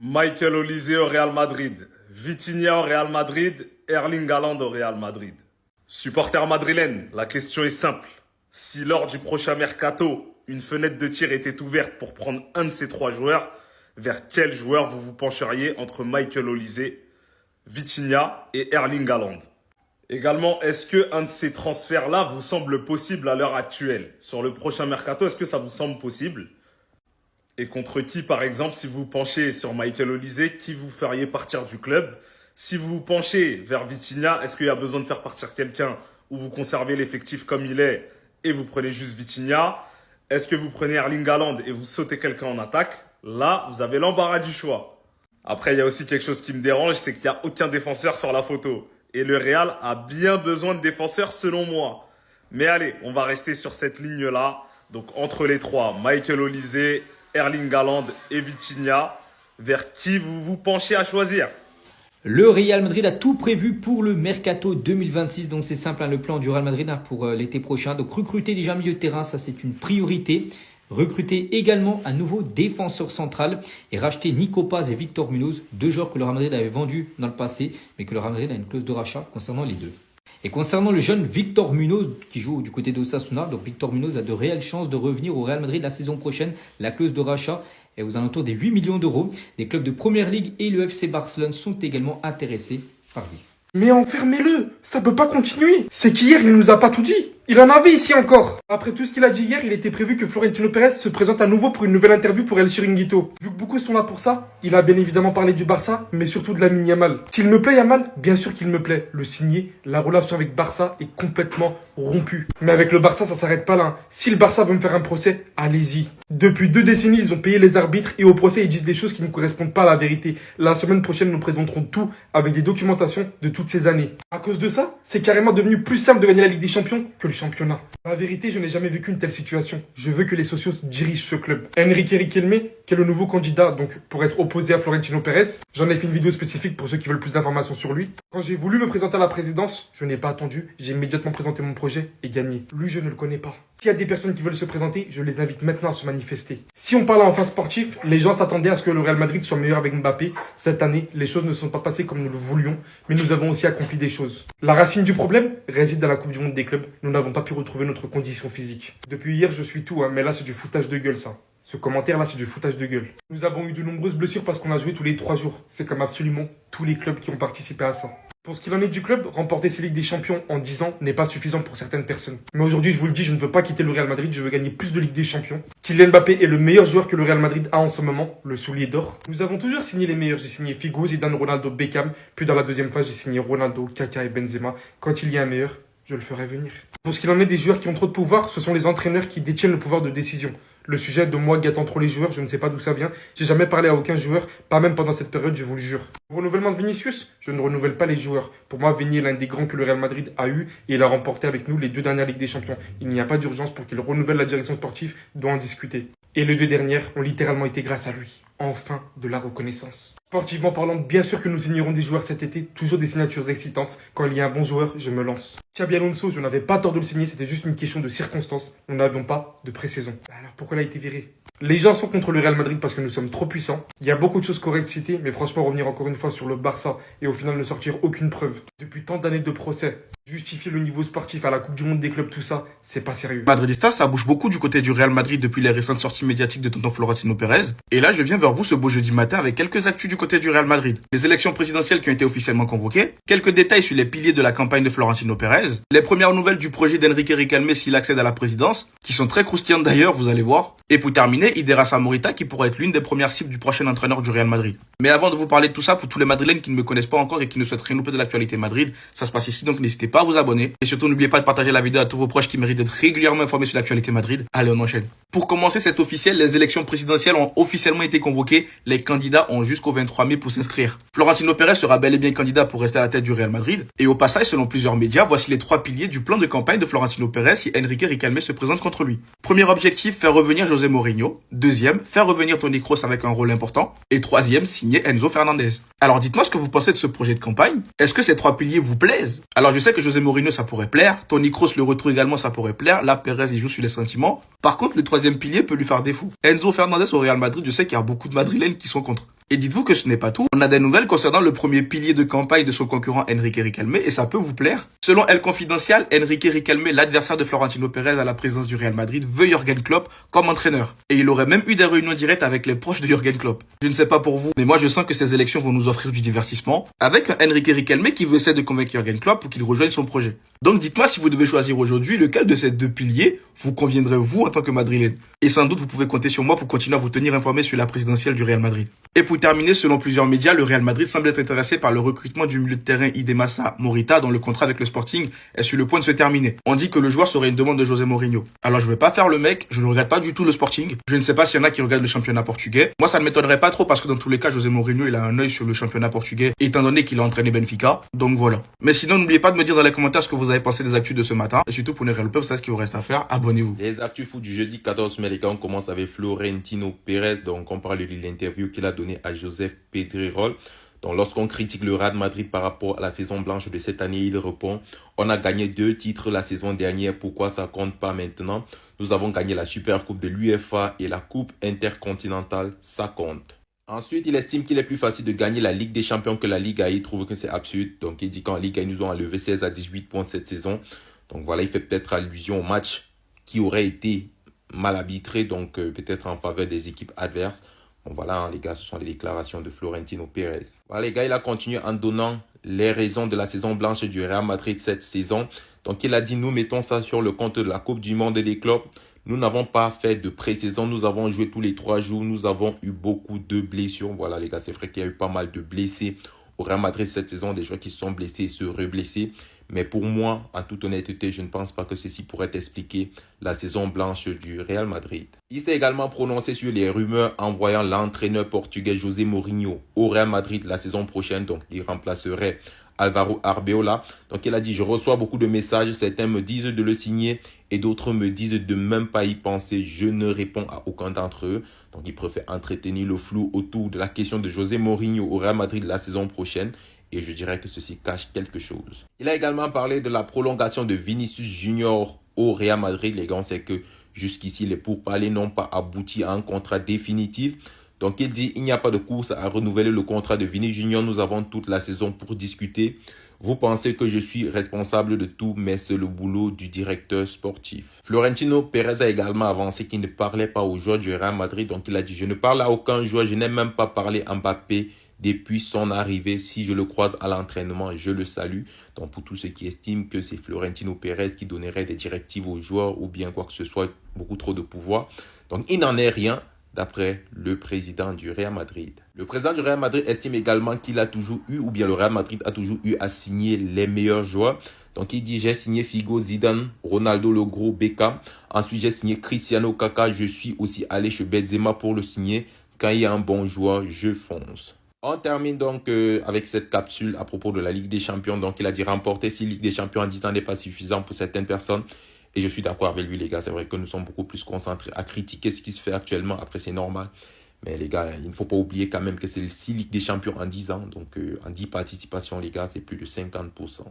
Michael Olise au Real Madrid, Vitinha au Real Madrid, Erling Haaland au Real Madrid. Supporter madrilène, la question est simple. Si lors du prochain mercato, une fenêtre de tir était ouverte pour prendre un de ces trois joueurs, vers quel joueur vous vous pencheriez entre Michael Olise, Vitinha et Erling Haaland? Également, est-ce que un de ces transferts-là vous semble possible à l'heure actuelle? Sur le prochain mercato, est-ce que ça vous semble possible? Et contre qui, par exemple, si vous penchez sur Michael Olise, qui vous feriez partir du club? Si vous vous penchez vers Vitinha, est-ce qu'il y a besoin de faire partir quelqu'un ou vous conservez l'effectif comme il est et vous prenez juste Vitinha? Est-ce que vous prenez Erling Haaland et vous sautez quelqu'un en attaque? Là, vous avez l'embarras du choix. Après, il y a aussi quelque chose qui me dérange, c'est qu'il n'y a aucun défenseur sur la photo. Et le Real a bien besoin de défenseurs selon moi. Mais allez, on va rester sur cette ligne-là. Donc entre les trois, Michael Olise, Erling Haaland et Vitinha, vers qui vous vous penchez à choisir? Le Real Madrid a tout prévu pour le Mercato 2026. Donc c'est simple, le plan du Real Madrid pour l'été prochain. Donc recruter déjà milieu de terrain, ça c'est une priorité. Recruter également un nouveau défenseur central et racheter Nico Paz et Victor Munoz, deux joueurs que le Real Madrid avait vendus dans le passé, mais que le Real Madrid a une clause de rachat concernant les deux. Et concernant le jeune Victor Munoz qui joue du côté d'Osasuna, donc Victor Munoz a de réelles chances de revenir au Real Madrid la saison prochaine. La clause de rachat est aux alentours des 8 millions d'euros. Les clubs de Première Ligue et le FC Barcelone sont également intéressés par lui. Mais enfermez-le, ça peut pas continuer. C'est qu'hier, il nous a pas tout dit. Il en avait ici encore. Après tout ce qu'il a dit hier, il était prévu que Florentino Pérez se présente à nouveau pour une nouvelle interview pour El Chiringuito. Vu que beaucoup sont là pour ça, il a bien évidemment parlé du Barça, mais surtout de Lamine Yamal. S'il me plaît Yamal, bien sûr qu'il me plaît. Le signer, la relation avec Barça est complètement rompue. Mais avec le Barça, ça s'arrête pas là. Si le Barça veut me faire un procès, allez-y. Depuis 2 décennies, ils ont payé les arbitres et au procès, ils disent des choses qui ne correspondent pas à la vérité. La semaine prochaine, nous présenterons tout avec des documentations de toutes ces années. À cause de ça, c'est carrément devenu plus simple de gagner la Ligue des Champions que le championnat. La vérité, je n'ai jamais vécu une telle situation. Je veux que les socios dirigent ce club. Enrique Riquelme, qui est le nouveau candidat donc pour être opposé à Florentino Pérez. J'en ai fait une vidéo spécifique pour ceux qui veulent plus d'informations sur lui. Quand j'ai voulu me présenter à la présidence, je n'ai pas attendu. J'ai immédiatement présenté mon projet et gagné. Lui, je ne le connais pas. S'il y a des personnes qui veulent se présenter, je les invite maintenant à se manifester. Si on parle enfin sportif, les gens s'attendaient à ce que le Real Madrid soit meilleur avec Mbappé. Cette année, les choses ne sont pas passées comme nous le voulions, mais nous avons aussi accompli des choses. La racine du problème réside dans la Coupe du Monde des clubs. Nous n'avons pas pu retrouver notre condition physique. Depuis hier, je suis tout, mais là, c'est du foutage de gueule, ça. Ce commentaire-là, c'est du foutage de gueule. Nous avons eu de nombreuses blessures parce qu'on a joué tous les 3 jours. C'est comme absolument tous les clubs qui ont participé à ça. Pour ce qu'il en est du club, remporter ces Ligues des Champions en 10 ans n'est pas suffisant pour certaines personnes. Mais aujourd'hui, je vous le dis, je ne veux pas quitter le Real Madrid, je veux gagner plus de Ligues des Champions. Kylian Mbappé est le meilleur joueur que le Real Madrid a en ce moment, le soulier d'or. Nous avons toujours signé les meilleurs. J'ai signé Figo, Zidane, Ronaldo, Beckham. Puis dans la deuxième phase, j'ai signé Ronaldo, Kaka et Benzema. Quand il y a un meilleur, je le ferai venir. Pour ce qu'il en est des joueurs qui ont trop de pouvoir, ce sont les entraîneurs qui détiennent le pouvoir de décision. Le sujet de moi gâtant trop les joueurs, je ne sais pas d'où ça vient. J'ai jamais parlé à aucun joueur, pas même pendant cette période, je vous le jure. Le renouvellement de Vinicius, je ne renouvelle pas les joueurs. Pour moi, Vini est l'un des grands que le Real Madrid a eu et il a remporté avec nous les 2 dernières Ligues des Champions. Il n'y a pas d'urgence pour qu'il renouvelle la direction sportive, doit en discuter. Et les 2 dernières ont littéralement été grâce à lui. Enfin, de la reconnaissance. Sportivement parlant, bien sûr que nous signerons des joueurs cet été, toujours des signatures excitantes. Quand il y a un bon joueur, je me lance. Xabi Alonso, je n'avais pas tort de le signer, c'était juste une question de circonstances. Nous n'avions pas de pré-saison. Alors pourquoi il a été viré? Les gens sont contre le Real Madrid parce que nous sommes trop puissants. Il y a beaucoup de choses correctes citées, mais franchement, revenir encore une fois sur le Barça et au final ne sortir aucune preuve. Depuis tant d'années de procès, justifier le niveau sportif à la Coupe du Monde des clubs, tout ça, c'est pas sérieux. Madridista, ça bouge beaucoup du côté du Real Madrid depuis les récentes sorties médiatiques de tonton Florentino Pérez. Et là, je viens vers vous ce beau jeudi matin avec quelques actus du côté du Real Madrid. Les élections présidentielles qui ont été officiellement convoquées, quelques détails sur les piliers de la campagne de Florentino Pérez, les premières nouvelles du projet d'Enrique Riquelme s'il accède à la présidence, qui sont très croustillantes d'ailleurs, vous allez voir. Et pour terminer, Idrissa Morita qui pourrait être l'une des premières cibles du prochain entraîneur du Real Madrid. Mais avant de vous parler de tout ça, pour tous les Madrilènes qui ne me connaissent pas encore et qui ne souhaitent rien louper de l'actualité Madrid, ça se passe ici, donc n'hésitez pas à vous abonner. Et surtout, n'oubliez pas de partager la vidéo à tous vos proches qui méritent d'être régulièrement informés sur l'actualité Madrid. Allez, on enchaîne. Pour commencer, c'est officiel, les élections présidentielles ont officiellement été convoquées. Les candidats ont jusqu'au 23 mai pour s'inscrire. Florentino Pérez sera bel et bien candidat pour rester à la tête du Real Madrid. Et au passage, selon plusieurs médias, voici les 3 piliers du plan de campagne de Florentino Pérez si Enrique Riquelme se présente contre lui. Premier objectif, faire revenir José Mourinho. Deuxième, faire revenir Toni Kroos avec un rôle important. Et troisième, signer Enzo Fernandez. Alors dites-moi ce que vous pensez de ce projet de campagne. Est-ce que ces 3 piliers vous plaisent? Alors je sais que José Mourinho ça pourrait plaire, Toni Kroos le retour également ça pourrait plaire, là Pérez il joue sur les sentiments. Par contre le 3e pilier peut lui faire défaut. Enzo Fernandez au Real Madrid, je sais qu'il y a beaucoup de Madrilènes qui sont contre. Et dites-vous que ce n'est pas tout. On a des nouvelles concernant le premier pilier de campagne de son concurrent Enrique Riquelme et ça peut vous plaire. Selon El Confidencial, Enrique Riquelme, l'adversaire de Florentino Pérez à la présidence du Real Madrid, veut Jürgen Klopp comme entraîneur. Et il aurait même eu des réunions directes avec les proches de Jürgen Klopp. Je ne sais pas pour vous, mais moi je sens que ces élections vont nous offrir du divertissement avec un Enrique Riquelme qui veut essayer de convaincre Jürgen Klopp pour qu'il rejoigne son projet. Donc dites-moi si vous devez choisir aujourd'hui lequel de ces deux piliers vous conviendrait vous en tant que Madrilène. Et sans doute vous pouvez compter sur moi pour continuer à vous tenir informé sur la présidentielle du Real Madrid. Et pour terminer, selon plusieurs médias, le Real Madrid semble être intéressé par le recrutement du milieu de terrain Idemassa Morita dont le contrat avec le Sporting est sur le point de se terminer. On dit que le joueur serait une demande de José Mourinho. Alors je vais pas faire le mec, je ne regarde pas du tout le Sporting. Je ne sais pas s'il y en a qui regardent le championnat portugais. Moi ça ne m'étonnerait pas trop parce que dans tous les cas José Mourinho il a un œil sur le championnat portugais étant donné qu'il a entraîné Benfica. Donc voilà. Mais sinon n'oubliez pas de me dire dans les commentaires ce que vous avez pensé des actus de ce matin. Et surtout pour les Real Pub, vous savez ce qu'il vous reste à faire. Abonnez-vous. Les actus foot du jeudi 14 mai, les gars, on commence avec Florentino Pérez. Donc, on parle de l'interview qu'il a donnée à Joseph Pedrerol. Donc, lorsqu'on critique le Real Madrid par rapport à la saison blanche de cette année, il répond « On a gagné 2 titres la saison dernière, pourquoi ça compte pas maintenant? Nous avons gagné la Super Coupe de l'UEFA et la Coupe intercontinentale, ça compte. » Ensuite, il estime qu'il est plus facile de gagner la Ligue des Champions que la Liga. Il trouve que c'est absurde. Donc, il dit qu'en Liga, ils nous ont enlevé 16 à 18 points cette saison. Donc, voilà, il fait peut-être allusion au match qui aurait été mal arbitré, donc peut-être en faveur des équipes adverses. Bon, voilà, hein, les gars, ce sont les déclarations de Florentino Pérez. Voilà, les gars, il a continué en donnant les raisons de la saison blanche du Real Madrid cette saison. Donc, il a dit, nous mettons ça sur le compte de la Coupe du Monde et des clubs. Nous n'avons pas fait de pré-saison. Nous avons joué tous les 3 jours. Nous avons eu beaucoup de blessures. Voilà, les gars, c'est vrai qu'il y a eu pas mal de blessés au Real Madrid cette saison. Des joueurs qui se sont blessés et se reblessés. Mais pour moi, en toute honnêteté, je ne pense pas que ceci pourrait expliquer la saison blanche du Real Madrid. Il s'est également prononcé sur les rumeurs envoyant l'entraîneur portugais José Mourinho au Real Madrid la saison prochaine. Donc, il remplacerait Álvaro Arbeloa. Donc, il a dit « Je reçois beaucoup de messages. Certains me disent de le signer et d'autres me disent de même pas y penser. Je ne réponds à aucun d'entre eux. » Donc, il préfère entretenir le flou autour de la question de José Mourinho au Real Madrid la saison prochaine. Et je dirais que ceci cache quelque chose. Il a également parlé de la prolongation de Vinicius Junior au Real Madrid. Les gars, on sait que jusqu'ici, les pourparlers n'ont pas abouti à un contrat définitif. Donc, il dit, il n'y a pas de course à renouveler le contrat de Vinicius Junior. Nous avons toute la saison pour discuter. Vous pensez que je suis responsable de tout, mais c'est le boulot du directeur sportif. Florentino Pérez a également avancé qu'il ne parlait pas aux joueurs du Real Madrid. Donc, il a dit, je ne parle à aucun joueur. Je n'ai même pas parlé à Mbappé. Depuis son arrivée, si je le croise à l'entraînement, je le salue. Donc pour tous ceux qui estiment que c'est Florentino Pérez qui donnerait des directives aux joueurs ou bien quoi que ce soit, beaucoup trop de pouvoir. Donc il n'en est rien d'après le président du Real Madrid. Le président du Real Madrid estime également qu'il a toujours eu, ou bien le Real Madrid a toujours eu à signer les meilleurs joueurs. Donc il dit, j'ai signé Figo, Zidane, Ronaldo, le gros, Beckham. Ensuite j'ai signé Cristiano, Kaka. Je suis aussi allé chez Benzema pour le signer. Quand il y a un bon joueur, je fonce. On termine donc avec cette capsule à propos de la Ligue des Champions. Donc, il a dit remporter 6 Ligues des Champions en 10 ans n'est pas suffisant pour certaines personnes. Et je suis d'accord avec lui, les gars. C'est vrai que nous sommes beaucoup plus concentrés à critiquer ce qui se fait actuellement. Après, c'est normal. Mais les gars, il ne faut pas oublier quand même que c'est 6 Ligues des Champions en 10 ans. Donc, en 10 participations, les gars, c'est plus de 50%.